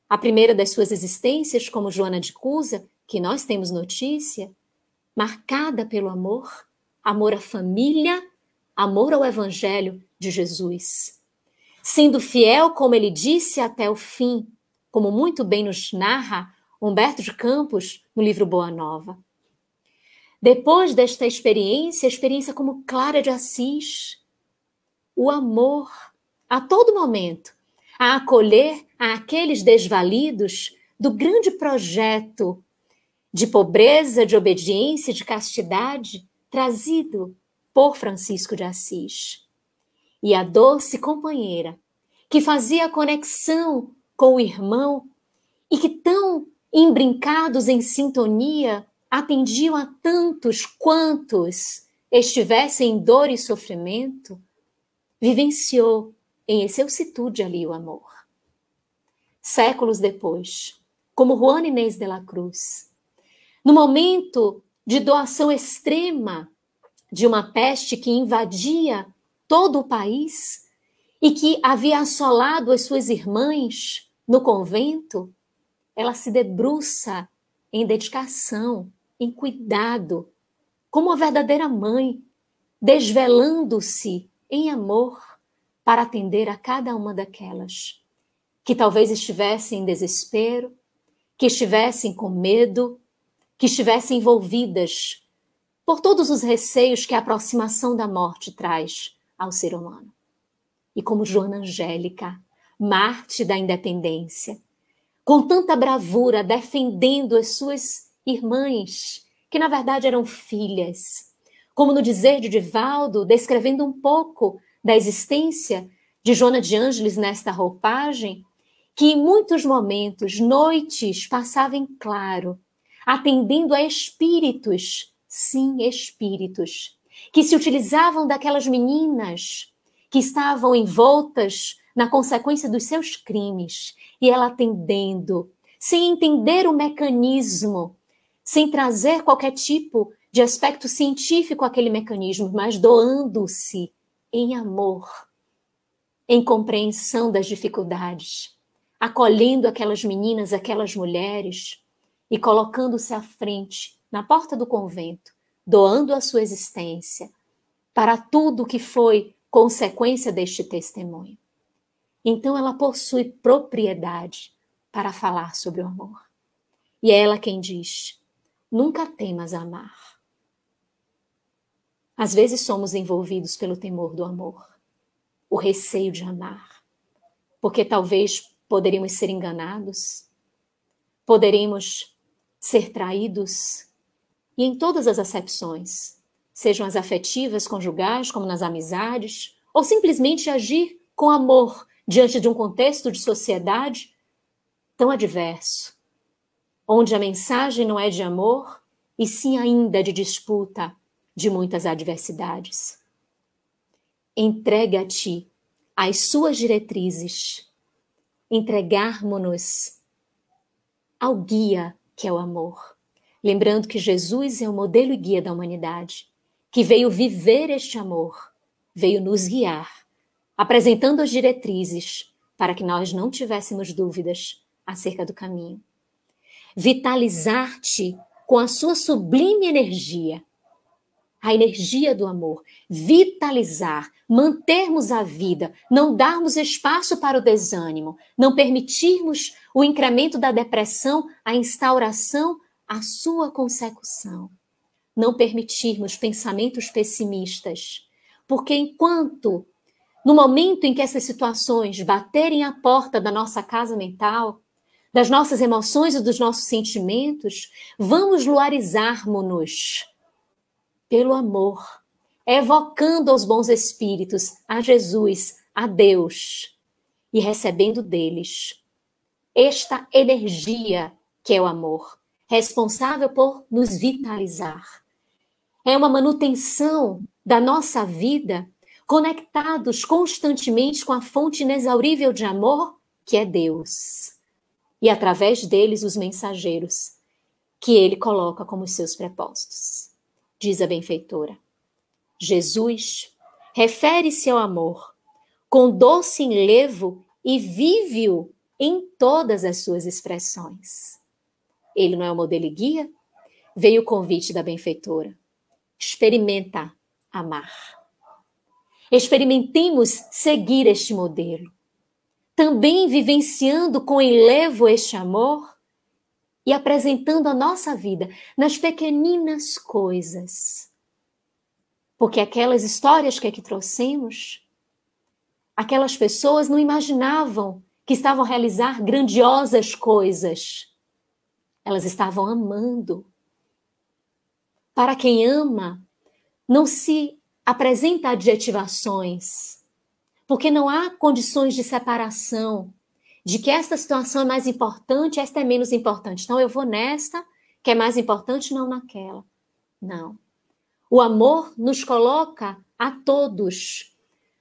A primeira das suas existências, como Joana de Cusa, que nós temos notícia, marcada pelo amor, amor à família, amor ao Evangelho de Jesus. Sendo fiel, como ele disse, até o fim, como muito bem nos narra Humberto de Campos no livro Boa Nova. Depois desta experiência, a experiência como Clara de Assis, o amor, a todo momento, a acolher aqueles desvalidos do grande projeto de pobreza, de obediência, de castidade, trazido por Francisco de Assis. E a doce companheira, que fazia a conexão com o irmão e que tão embrincados em sintonia atendiam a tantos quantos estivessem em dor e sofrimento, vivenciou em excelsitude ali o amor. Séculos depois, como Juana Inês de la Cruz, no momento de doação extrema de uma peste que invadia todo o país e que havia assolado as suas irmãs no convento, ela se debruça em dedicação, em cuidado, como uma verdadeira mãe, desvelando-se em amor para atender a cada uma daquelas que talvez estivessem em desespero, que estivessem com medo, que estivessem envolvidas por todos os receios que a aproximação da morte traz ao ser humano. E como Joana Angélica, Marte da independência, com tanta bravura defendendo as suas irmãs, que na verdade eram filhas, como no dizer de Divaldo, descrevendo um pouco da existência de Joana de Ângeles nesta roupagem, que em muitos momentos, noites, passava em claro, atendendo a espíritos sim, espíritos, que se utilizavam daquelas meninas que estavam envoltas na consequência dos seus crimes, e ela atendendo, sem entender o mecanismo, sem trazer qualquer tipo de aspecto científico àquele mecanismo, mas doando-se em amor, em compreensão das dificuldades, acolhendo aquelas meninas, aquelas mulheres e colocando-se à frente, na porta do convento, doando a sua existência para tudo que foi consequência deste testemunho. Então ela possui propriedade para falar sobre o amor. E é ela quem diz: nunca temas amar. Às vezes somos envolvidos pelo temor do amor, o receio de amar, porque talvez poderíamos ser enganados, poderíamos ser traídos, e em todas as acepções, sejam as afetivas, conjugais, como nas amizades, ou simplesmente agir com amor diante de um contexto de sociedade tão adverso, onde a mensagem não é de amor, e sim ainda de disputa de muitas adversidades. Entrega-te às suas diretrizes, entregarmos-nos ao guia que é o amor. Lembrando que Jesus é o modelo e guia da humanidade, que veio viver este amor, veio nos guiar, apresentando as diretrizes para que nós não tivéssemos dúvidas acerca do caminho. Vitalizar-te com a sua sublime energia, a energia do amor, vitalizar, mantermos a vida, não darmos espaço para o desânimo, não permitirmos o incremento da depressão, a instauração, a sua consecução. Não permitirmos pensamentos pessimistas, porque enquanto, no momento em que essas situações baterem à porta da nossa casa mental, das nossas emoções e dos nossos sentimentos, vamos luarizarmos-nos pelo amor, evocando aos bons espíritos, a Jesus, a Deus, e recebendo deles esta energia que é o amor, responsável por nos vitalizar. É uma manutenção da nossa vida, conectados constantemente com a fonte inexaurível de amor, que é Deus. E através deles os mensageiros, que ele coloca como seus prepostos. Diz a benfeitora: Jesus refere-se ao amor com doce enlevo e vive-o em todas as suas expressões. Ele não é o modelo e guia? Veio o convite da benfeitora. Experimenta amar. Experimentemos seguir este modelo. Também vivenciando com enlevo este amor e apresentando a nossa vida nas pequeninas coisas. Porque aquelas histórias que aqui trouxemos, aquelas pessoas não imaginavam que estavam a realizar grandiosas coisas. Elas estavam amando. Para quem ama, não se apresenta adjetivações, porque não há condições de separação, de que esta situação é mais importante, esta é menos importante. Então eu vou nesta, que é mais importante, não naquela. Não. O amor nos coloca a todos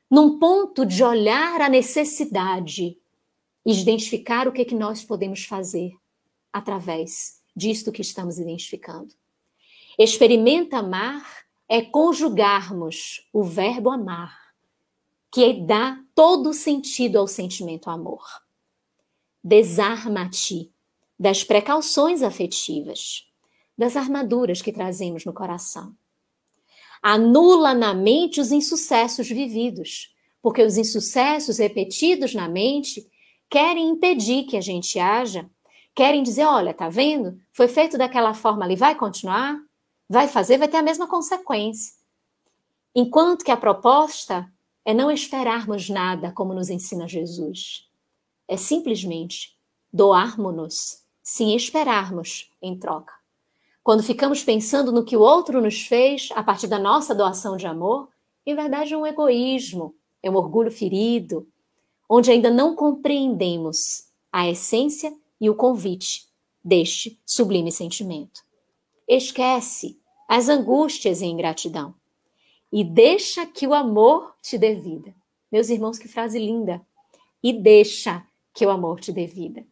num ponto de olhar a necessidade e de identificar o que nós podemos fazer através disto que estamos identificando. Experimenta amar é conjugarmos o verbo amar, que dá todo o sentido ao sentimento amor. Desarma-te das precauções afetivas, das armaduras que trazemos no coração. Anula na mente os insucessos vividos, porque os insucessos repetidos na mente querem impedir que a gente haja, querem dizer, olha, tá vendo? Foi feito daquela forma ali, vai continuar? Vai fazer, vai ter a mesma consequência. Enquanto que a proposta é não esperarmos nada, como nos ensina Jesus. É simplesmente doarmos-nos sem esperarmos em troca. Quando ficamos pensando no que o outro nos fez a partir da nossa doação de amor, em verdade é um egoísmo, é um orgulho ferido, onde ainda não compreendemos a essência e o convite deste sublime sentimento. Esquece as angústias e ingratidão. E deixa que o amor te dê vida. Meus irmãos, que frase linda. E deixa que o amor te dê vida.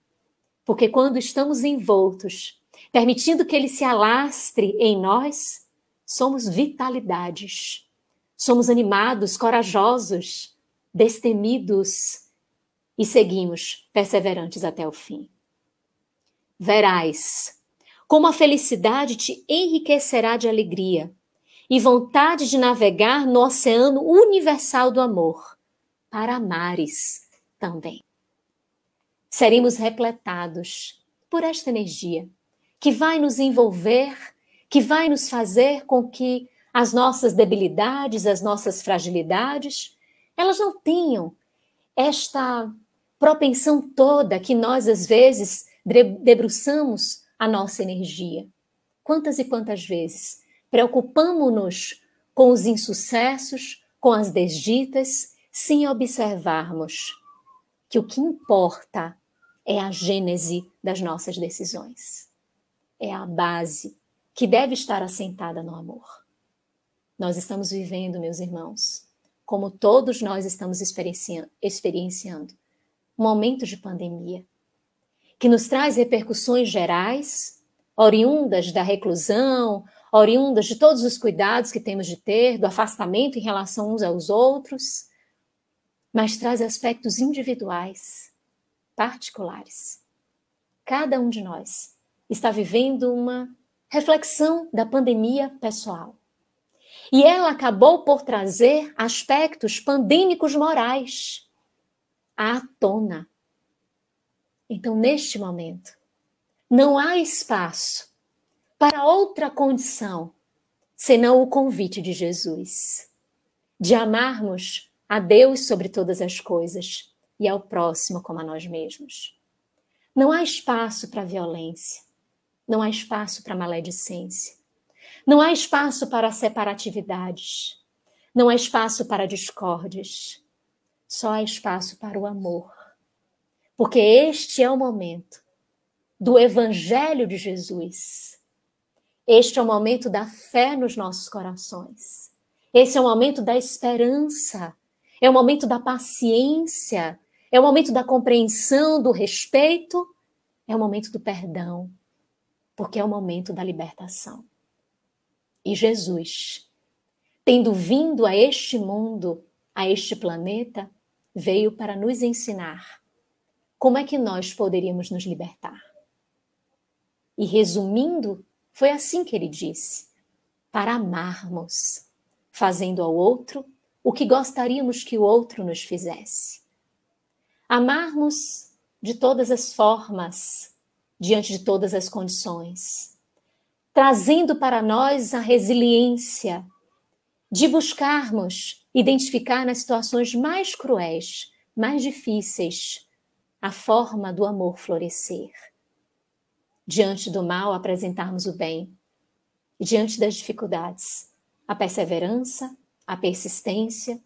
Porque quando estamos envoltos, permitindo que ele se alastre em nós, somos vitalidades. Somos animados, corajosos, destemidos e seguimos perseverantes até o fim. Verás como a felicidade te enriquecerá de alegria e vontade de navegar no oceano universal do amor, para amares também. Seremos repletados por esta energia que vai nos envolver, que vai nos fazer com que as nossas debilidades, as nossas fragilidades, elas não tenham esta propensão toda que nós, às vezes, debruçamos a nossa energia. Quantas e quantas vezes preocupamo-nos com os insucessos, com as desditas, sem observarmos que o que importa é a gênese das nossas decisões. É a base que deve estar assentada no amor. Nós estamos vivendo, meus irmãos, como todos nós estamos experienciando, um momento de pandemia, que nos traz repercussões gerais, oriundas da reclusão, oriundas de todos os cuidados que temos de ter, do afastamento em relação uns aos outros, mas traz aspectos individuais, particulares. Cada um de nós está vivendo uma reflexão da pandemia pessoal. E ela acabou por trazer aspectos pandêmicos morais à tona. Então, neste momento, não há espaço para outra condição senão o convite de Jesus, de amarmos a Deus sobre todas as coisas e ao próximo como a nós mesmos. Não há espaço para violência, não há espaço para maledicência, não há espaço para separatividades, não há espaço para discórdias, só há espaço para o amor. Porque este é o momento do Evangelho de Jesus. Este é o momento da fé nos nossos corações. Esse é o momento da esperança. É o momento da paciência. É o momento da compreensão, do respeito. É o momento do perdão. Porque é o momento da libertação. E Jesus, tendo vindo a este mundo, a este planeta, veio para nos ensinar como é que nós poderíamos nos libertar. E resumindo, foi assim que ele disse: para amarmos, fazendo ao outro o que gostaríamos que o outro nos fizesse. Amarmos de todas as formas, diante de todas as condições, trazendo para nós a resiliência de buscarmos identificar nas situações mais cruéis, mais difíceis, a forma do amor florescer. Diante do mal, apresentarmos o bem. E diante das dificuldades, a perseverança, a persistência,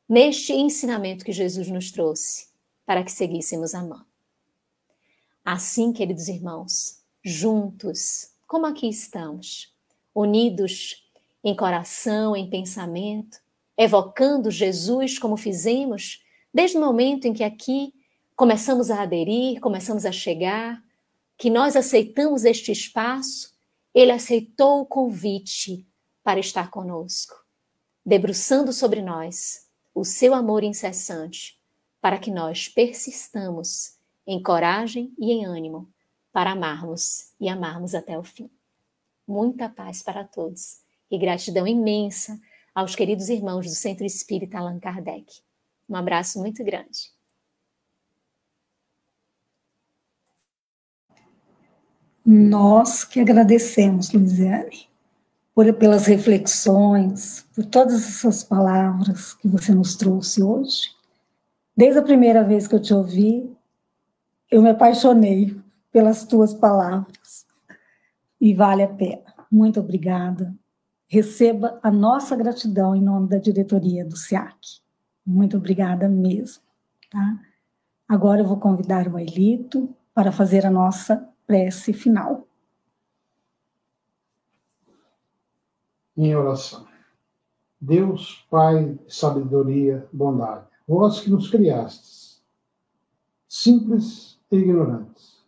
neste ensinamento que Jesus nos trouxe, para que seguíssemos amando. Assim, queridos irmãos, juntos, como aqui estamos, unidos em coração, em pensamento, evocando Jesus como fizemos desde o momento em que aqui começamos a aderir, começamos a chegar, que nós aceitamos este espaço, ele aceitou o convite para estar conosco, debruçando sobre nós o seu amor incessante, para que nós persistamos em coragem e em ânimo para amarmos e amarmos até o fim. Muita paz para todos e gratidão imensa aos queridos irmãos do Centro Espírita Allan Kardec. Um abraço muito grande. Nós que agradecemos, Luiziane, pelas reflexões, por todas essas palavras que você nos trouxe hoje. Desde a primeira vez que eu te ouvi, eu me apaixonei pelas tuas palavras. E vale a pena. Muito obrigada. Receba a nossa gratidão em nome da diretoria do SEAC. Muito obrigada mesmo. Tá? Agora eu vou convidar o Ailito para fazer a nossa prece final. Em oração. Deus, Pai, sabedoria, bondade, vós que nos criastes, simples e ignorantes,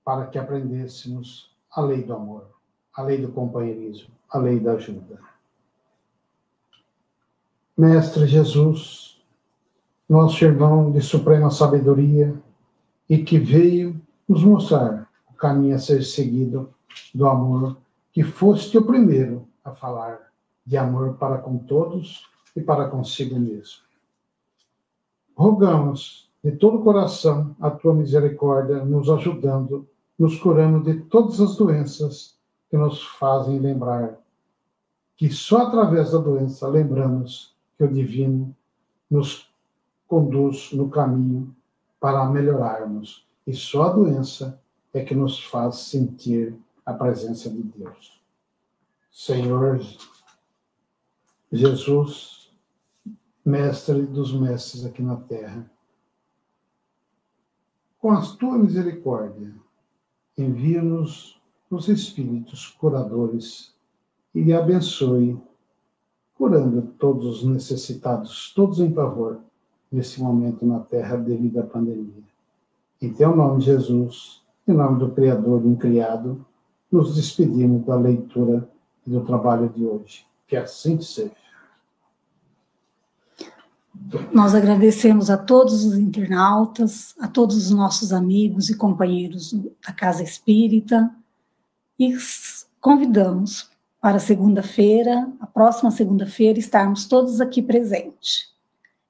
para que aprendêssemos a lei do amor, a lei do companheirismo, a lei da ajuda. Mestre Jesus, nosso irmão de suprema sabedoria, e que veio nos mostrar o caminho a ser seguido do amor, que foste o primeiro a falar de amor para com todos e para consigo mesmo. Rogamos de todo o coração a tua misericórdia, nos ajudando, nos curando de todas as doenças que nos fazem lembrar que só através da doença lembramos que o divino nos conduz no caminho para melhorarmos, e só a doença é que nos faz sentir a presença de Deus. Senhor Jesus, mestre dos mestres aqui na terra, com a tua misericórdia, envia-nos os espíritos curadores e abençoe, curando todos os necessitados, todos em favor, nesse momento na terra devido à pandemia. Em teu nome, Jesus, em nome do Criador e Incriado, nos despedimos da leitura e do trabalho de hoje. Que assim seja. Nós agradecemos a todos os internautas, a todos os nossos amigos e companheiros da Casa Espírita e convidamos para segunda-feira, a próxima segunda-feira, estarmos todos aqui presentes.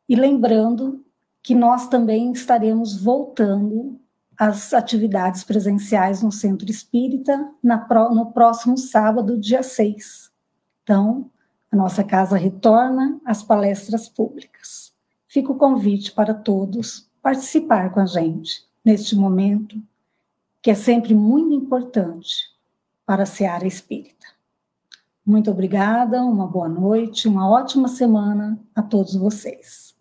E lembrando que nós também estaremos voltando às atividades presenciais no Centro Espírita no próximo sábado, dia 6. Então, a nossa casa retorna às palestras públicas. Fica o convite para todos participar com a gente neste momento, que é sempre muito importante para a seara espírita. Muito obrigada, uma boa noite, uma ótima semana a todos vocês.